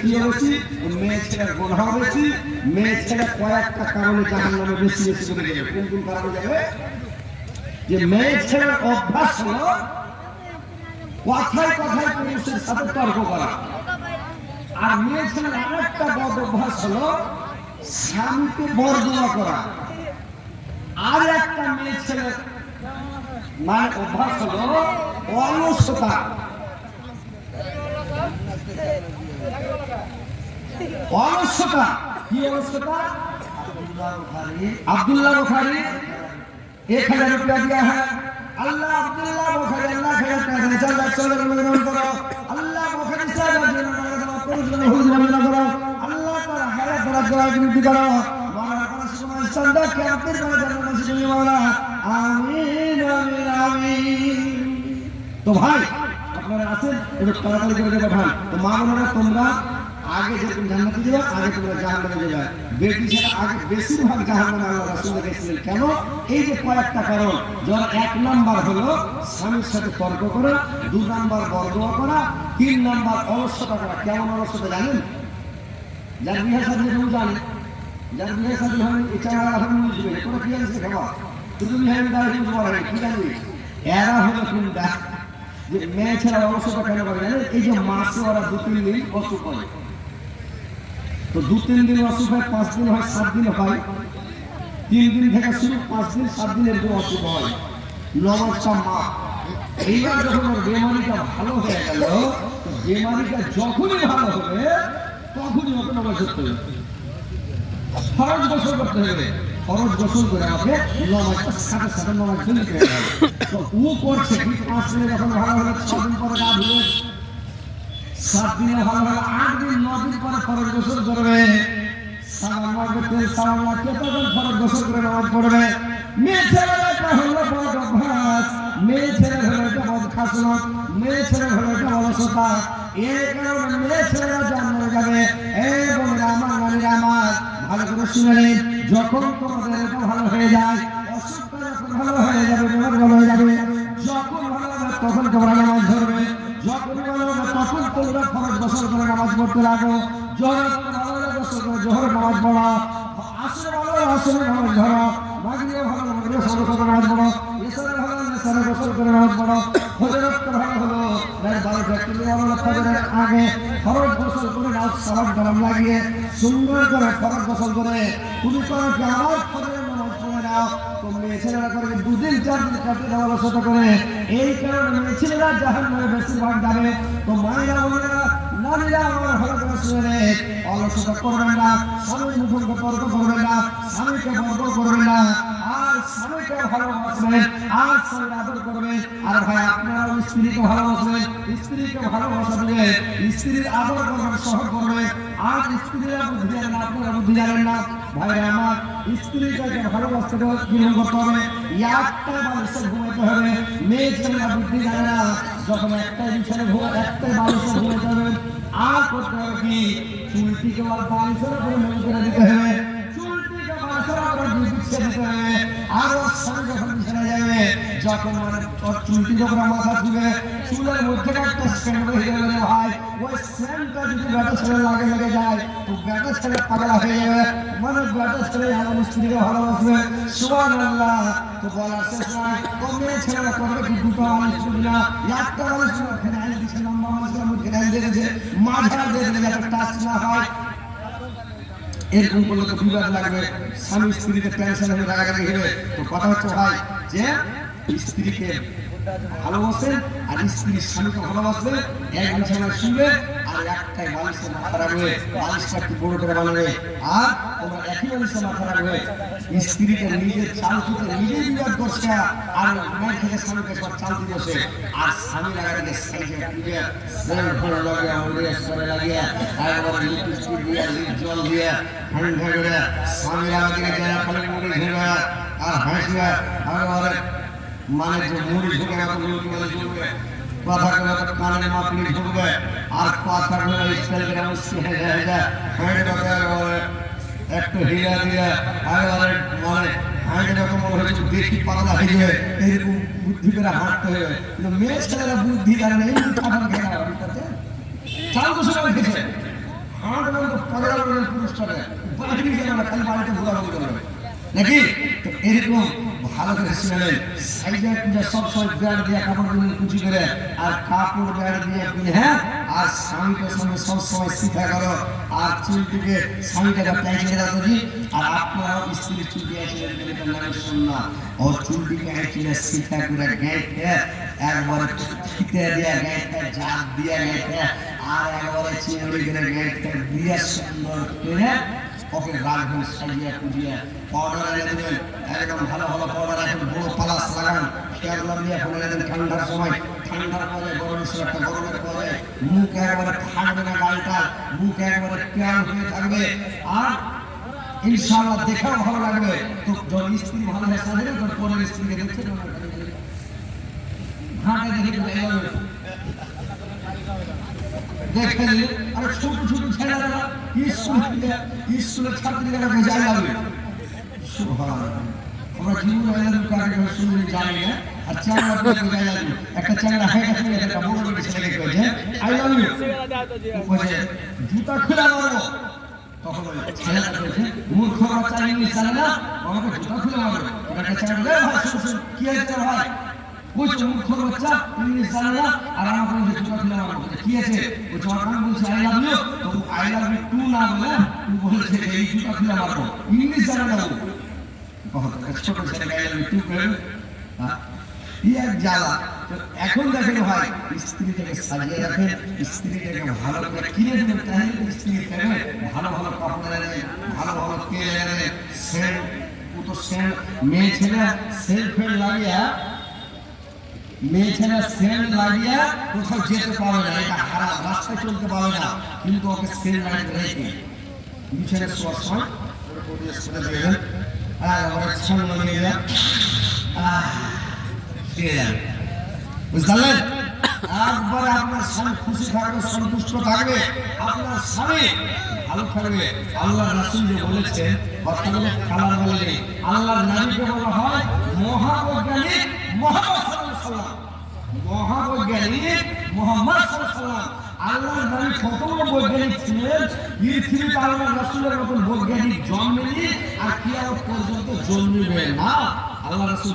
কি হয়েছে মেয়ে ছেলের গোনা বেশি মেয়ে ছেলে কয়েকটা কারণে জাহান্নামে বেশি বেশি করে যাবে কোন কোন কারণে যাবে যে মেয়ে ছেলের অভ্যাস হলো কথায় কথায় পুরুষের সাথে তর্ক করা আর মেয়ে ছেলের আরেকটা বদ অভ্যাস হলো স্বামীকে বরদোয়া করা আর একটা মেয়ে ছেলের মানে অভ্যাস হলো অলসতা অলসতা কি অলসতা अब्दुल्ला बुखारी 1000 रुपया दिया है अल्लाह अब्दुल्ला बुखारी अल्लाह खैर करे चलो चलो नमन करो अल्लाह बुखारी साहब करो अल्लाह ताला हर तरह का गिनती करो मौला का समय संदा के अपने को जन्म नसीब मौला आमीन आमीन आमीन तो भाई আপনারা আছেন একটু তাড়াতাড়ি করে পাঠান তো মা বোনেরা তোমরা आगे যেরকম জান্নাতে যাবে আগে তোমরা জাহান্নামে যাবে বেটি ছাড়া আগে বেশিরভাগ জাহান্নামে আল্লাহ রাসূল গেছিলেন কেন এই যে কয়েকটা কারণ যার এক নাম্বার হলো স্বামীর সাথে তর্ক করা দুই নাম্বার বরদোয়া করা তিন নাম্বার অলসতা করা কেমন অলসতা জানেন যার বিয়ে শাদী হয়ে জানেন যার বিয়ে শাদী হয় এছাড়া এখন বুঝবে কোনো কি আছে খাওয়া তুমি হ্যাঁ দাঁড়িয়ে বুঝতে পারবে কি জানি এরা হলো কোনটা যে মেয়ে ছাড়া অলসতা কেন করে জানেন এই যে মাসে ওরা 2-3 দিন অসুখ হয় तो 2-3 दिन অসুখ হয় 5 दिन হয় 7 दिन হয় 3 दिन থেকে শুরু 5 दिन 7 দিনের পর অসুখ হয় নবচ্ছা মা এইবার যখন বেমারিটা ভালো হয়ে গেল তো বেমারিটা যখনই ভালো হবে তখনই ওকে নমাজ করতে হবে ফরজ গোসল করতে হবে ফরজ গোসল করে আমাকে নমাজটা সাথে সাথে নমাজ পড়তে হবে তো ও করছে কি 5 দিনে যখন ভালো হলো 6 দিন পরে গা ধুয়ে 7 দিনে ভালো হলো 8 দিন 9 দিন পরে ফরজ গোসল করবে সালাম লাগবে সালাম লাগবে তখন ফরজ গোসল করে নামাজ পড়বে মেয়ে ছেলেরা একটা হলো বড় অভ্যাস মেয়ে ছেলের হলো একটা বদ খাসলত মেয়ে ছেলের হলো একটা অলসতা এই কারণে মেয়ে ছেলেরা জান্নাতে যাবে এই বোনেরা আমার নারীরা আমার ভালো করে শুনে নিন যখন তোমাদের এটা ভালো হয়ে যায় অসুখটা যখন ভালো হয়ে যাবে বেমার ভালো হয়ে যাবে যখন ভালো হবে তখন তোমরা নামাজ ধরবে যখন ভালো হবে তখন তোমরা ফরজ গোসল করে নামাজ পড়তে লাগো জোহর ভালো হলে গোসল করে জোহর নামাজ পড়ো আসর ভালো হলে আসরের নামাজ ধরো মাগরিব ভালো হলে মাগরিব করে নামাজ পড়ো ইশারা ভালো হলে ইশারা গোসল করে নামাজ পড়ো ফজরের ভালো হলো রাত 12টা থেকে আমরা ফজরের আগে ফরজ গোসল করে নামাজ সালাম কালাম লাগিয়ে সুন্দর করে ফরজ গোসল করে তুমি করো কি আমার ফজরের নামাজ পড়ে নাও তুমি ছেলেরা করে 2 দিন 4 দিন কাটে দেওয়ার সাথে করে এই কারণে মেয়ে ছেলেরা জাহান্নামে বেশিরভাগ যাবে তো মায়েরা বোনেরা নারীরা আমার ভালো করে শুনে অলসতা করবেন না স্বামীর মুখে তর্ক করবেন না স্বামীকে বর্বর করবেন না আর স্বামীকে ভালোবাসবেন আর স্বামীর আদর করবেন আর ভাই আপনারাও স্ত্রীকে ভালোবাসবেন স্ত্রীকে ভালোবাসা দিবেন স্ত্রীর আদর করবেন সহ্য করবেন আর স্ত্রীরা বুদ্ধি জানেন না আপনারা বুদ্ধি জানেন না ভাইরা আমার স্ত্রীকে ভালোবাসতে গ্রহণ করতে হবে একটা বালিশে ঘুমাতে হবে মেয়ে ছেলেরা বুদ্ধি জানে না যখন একটা বিছানে একটাই বালিশে ঘুমাতে হবে আর করতে হবে কি চুলটিকে বালিশের উপরে মেলে করে দিতে হবে চুলটিকে বালিশের উপরে বিছিয়ে দিতে হবে আর ওর সঙ্গে যখন বিছানা যাবে যখন মানে ওর চুলটি যখন মাথা দিবে চুলের মধ্যে একটা স্ট্যান্ড হয়ে যাবে ভাই ওই স্ট্যান্ডটা যদি ব্যাটা ছেলে লেগে যায় তো ব্যাটা ছেলে পাগলা হয়ে যাবে মানে ব্যাটা ছেলে আমার স্ত্রীকে ভালোবাসবে সুবহানাল্লাহ তো বলার শেষ নয় ও মেয়ে ছেলেরা করবে কি দুটো বালিশ দিবে না একটা বালিশ ফেনাইল দিচ্ছে লম্বা বালিশের মধ্যে ফেনাইল দিয়েছে মাঝারা দিয়ে দিলে যাতে টাচ না হয় এরকম করলে তো বিবাদ লাগবে স্বামী স্ত্রীকে টেনশন হয়ে রাগারাগি হবে তো কথা হচ্ছে ভাই যে স্ত্রীকে ভালোবাসেন আর স্ত্রী স্বামীকে ভালোবাসবে এক বিছানায় শুবে আর একটাই বালিশে মাথা রাখবে বালিশটা একটু বড় করে বানাবে আর তোমরা একই বালিশে মাথা রাখবে স্ত্রীকে নিজের চাল থেকে নিজেই বিবাদ করছে আর মায়ের থেকে স্বামীকে সব চাল দিয়ে বসে আর স্বামী লাগাকে সাইজে পুজে সেল ফল লাগে আমাদের সরে লাগিয়ে একবার লিপস্টিক দিয়ে লিপ জল দিয়ে হ্যান্ড করে স্বামী লাগাকে যারা ফলে মুড়ি ঝেড়ে আর হাসবে আর মানে যে মুড়ি ঝুঁকে গেল ঝুঁকবে কথা করে তো কানে মাপলি ঝুঁকবে আর কথা করে স্টাইল করে মুসি হয়ে যায় হাঁটে কথা একটু হিলা দিয়ে একবারে মানে হাঁটে যখন মনে হচ্ছে বেশি পাতলা হয়ে যাবে এরকম বুদ্ধি করে হাঁটতে হবে কিন্তু মেয়ে ছেলেরা বুদ্ধি জানে না এই খাবার খেয়ে চাল তো সময় খেয়েছে আমাদের তো পরের পুরস্কারে বাড়ি গেল না, খালি বাড়িতে ঘোরাঘুরি করবে নাকি? তো এরকম ভালো করে শুনেলেন, সাইজা পূজা সব সময় বেড় দিয়ে কাপড় দিয়ে কুচি করে আর কাপড় বেড় দিয়ে কিনে, হ্যাঁ, আর স্বামীকে সঙ্গে সব সময় শিখা করো, আর চুলটিকে স্বামীটাকে প্যাঁচে রাখো জি। আর আপনারাও স্ত্রীর চুলটি আছে শুননা, ওর চুলটিকে আইছিলে শিখা করে গেঁটে একবারে ফিতে দিয়ে গেঁটে জাত দিয়ে গেঁটে আর একবারে চিংড়ি করে গেঁটে দিয়ে সুন্দর করে ওকে রাখবেন সাজিয়ে পুজিয়ে। পাউডার এনে দেবেন, একদম ভালো ভালো পাউডার, এখন বড় পালাস লাগান, খেয়াল লাগিয়ে এখন এনে দেন ঠান্ডার সময়, ঠান্ডার পরে গরমের সময় একটা গরমের পরে মুখ একবারে থাকবে না, গালটা মুখ একবারে পেয়াল হয়ে থাকবে, আর ইনশাআল্লাহ দেখেও ভালো লাগবে। তো যখন স্ত্রী ভালো হয়ে সাজবে তখন পরের স্ত্রীকে দেখছে ঘাটে দেখে দেখে নিলে, আর ছোট ছোট ছেলেরা স্কুলের ছাত্রীরা যাই লাগবে। আমরা জীবন কাকে শুনে জানি না, আর চ্যাংড়া যাই লাগবে, একটা চ্যাংড়া হেঁটে একটা বড় ছেলেকে কয়েছে আই লাভ ইউ, জুতা খুলে মারবো। তখন ছেলেটা বলছে মূর্খ বাচ্চা ইংলিশ জানে না, আমাকে জুতা খুলে মারবে। একটা চ্যাংড়া ভাই শুনছেন কি হয়েছে ভাই, বলছে মূর্খ বাচ্চা ইংলিশ জানে না আর আমাকে বলছে জুতা খুলে মারবো। কি আছে বলছে, আমার বলছে আই লাভ ইউ, তো আই লাভ ইউ টু না বলে তুই বলছে এই জুতা খুলে মারবো, ইংলিশ জানে না। ছোট ছেলে আই লাভ ইউ টু করে জ্বালা। এখন দেখেন ভাই, স্ত্রীটাকে সাজিয়ে রাখেন, স্ত্রীটাকে ভালো করে কিনে দেবেন, তাহলে স্ত্রী দেবে ভালো ভালো কাপড় এনে, ভালো ভালো তেল এনে, সেন্ট তো সেন্ট, মেয়ে ছেলে সেন্ট ফেন্ট লাগিয়ে, মেয়ে ছেলে সেন্ট লাগিয়ে কোথাও যেতে পারবে না, এটা হারাম, রাস্তায় চলতে পারবে না, কিন্তু ওকে সেন্ট লাগিয়ে রেখে বিছানে শোয়ার সময় বুঝলেন? একবারে আপনার স্বামী খুশি থাকবে, সন্তুষ্ট থাকবে, আপনার স্বামী ভালো থাকবে। আল্লাহ রাসূল যে বলেছেন কথাগুলো কালার বলে, আল্লাহর নবীকে বলা হয় মহাবৈজ্ঞানিক মুহাম্মদ সাল্লাল্লাহু আলাইহি ওয়াসাল্লাম, মহাবৈজ্ঞানিক মুহাম্মদ সাল্লাল্লাহু আলাইহি ওয়াসাল্লাম। আল্লাহর নবী কতগুলো বৈজ্ঞানিক ছিলেন, পৃথিবীতে আল্লাহর রাসূলের মতন বৈজ্ঞানিক জন্মেনি আর কিয়ামত পর্যন্ত জন্মবে না। আল্লাহ রাসূল